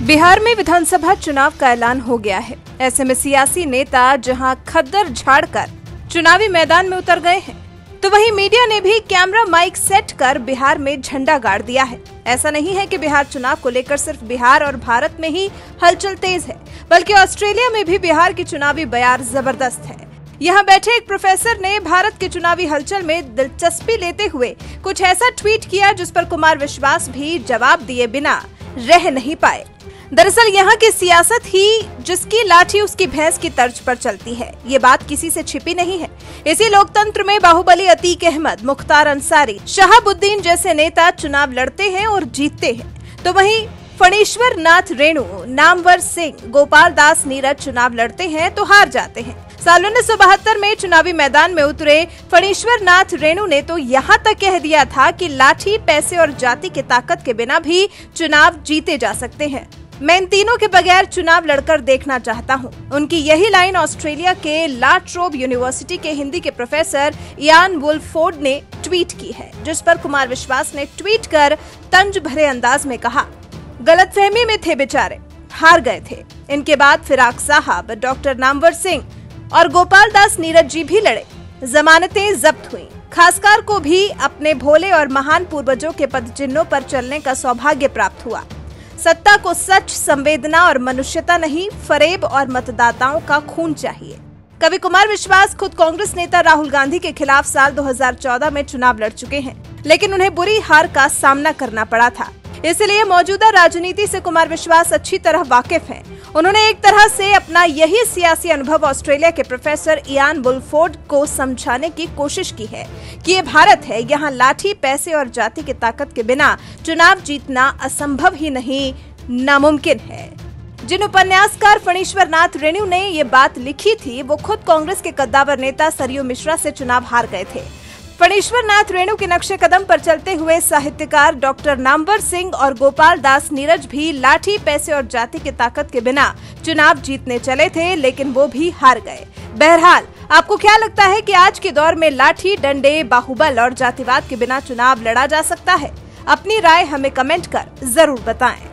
बिहार में विधानसभा चुनाव का ऐलान हो गया है। ऐसे में सियासी नेता जहां खद्दर झाड़कर चुनावी मैदान में उतर गए हैं, तो वहीं मीडिया ने भी कैमरा माइक सेट कर बिहार में झंडा गाड़ दिया है। ऐसा नहीं है कि बिहार चुनाव को लेकर सिर्फ बिहार और भारत में ही हलचल तेज है, बल्कि ऑस्ट्रेलिया में भी बिहार की चुनावी बयार जबरदस्त है। यहाँ बैठे एक प्रोफेसर ने भारत के चुनावी हलचल में दिलचस्पी लेते हुए कुछ ऐसा ट्वीट किया जिस पर कुमार विश्वास भी जवाब दिए बिना रह नहीं पाए। दरअसल यहाँ की सियासत ही जिसकी लाठी उसकी भैंस की तर्ज पर चलती है, ये बात किसी से छिपी नहीं है। इसी लोकतंत्र में बाहुबली अतीक अहमद, मुख्तार अंसारी, शहाबुद्दीन जैसे नेता चुनाव लड़ते हैं और जीतते हैं, तो वहीं फणीश्वर नाथ रेणु, नामवर सिंह, गोपाल दास नीरज चुनाव लड़ते हैं तो हार जाते हैं। साल 1972 में चुनावी मैदान में उतरे फणीश्वर नाथ रेणु ने तो यहाँ तक कह दिया था कि लाठी, पैसे और जाति की ताकत के बिना भी चुनाव जीते जा सकते हैं। मैं इन तीनों के बगैर चुनाव लड़कर देखना चाहता हूं। उनकी यही लाइन ऑस्ट्रेलिया के ला ट्रोब यूनिवर्सिटी के हिंदी के प्रोफेसर इयान वुलफोर्ड ने ट्वीट की है, जिस पर कुमार विश्वास ने ट्वीट कर तंज भरे अंदाज में कहा, गलतफहमी में थे बेचारे, हार गए थे। इनके बाद फिराक साहब, डॉक्टर नामवर सिंह और गोपाल दास नीरज जी भी लड़े, जमानतें जब्त हुई। खासकर को भी अपने भोले और महान पूर्वजों के पद चिन्हों पर चलने का सौभाग्य प्राप्त हुआ। सत्ता को सच, संवेदना और मनुष्यता नहीं, फरेब और मतदाताओं का खून चाहिए। कवि कुमार विश्वास खुद कांग्रेस नेता राहुल गांधी के खिलाफ साल 2014 में चुनाव लड़ चुके हैं, लेकिन उन्हें बुरी हार का सामना करना पड़ा था। इसलिए मौजूदा राजनीति से कुमार विश्वास अच्छी तरह वाकिफ हैं। उन्होंने एक तरह से अपना यही सियासी अनुभव ऑस्ट्रेलिया के प्रोफेसर इयान वुलफोर्ड को समझाने की कोशिश की है कि ये भारत है, यहाँ लाठी, पैसे और जाति की ताकत के बिना चुनाव जीतना असंभव ही नहीं, नामुमकिन है। जिन उपन्यासकार फणीश्वर नाथ रेणु ने ये बात लिखी थी, वो खुद कांग्रेस के कद्दावर नेता सरयू मिश्रा से चुनाव हार गए थे। फणीश्वर नाथ रेणु के नक्शे कदम पर चलते हुए साहित्यकार डॉक्टर नामवर सिंह और गोपाल दास नीरज भी लाठी, पैसे और जाति की ताकत के बिना चुनाव जीतने चले थे, लेकिन वो भी हार गए। बहरहाल, आपको क्या लगता है कि आज के दौर में लाठी, डंडे, बाहुबल और जातिवाद के बिना चुनाव लड़ा जा सकता है? अपनी राय हमें कमेंट कर जरूर बताएं।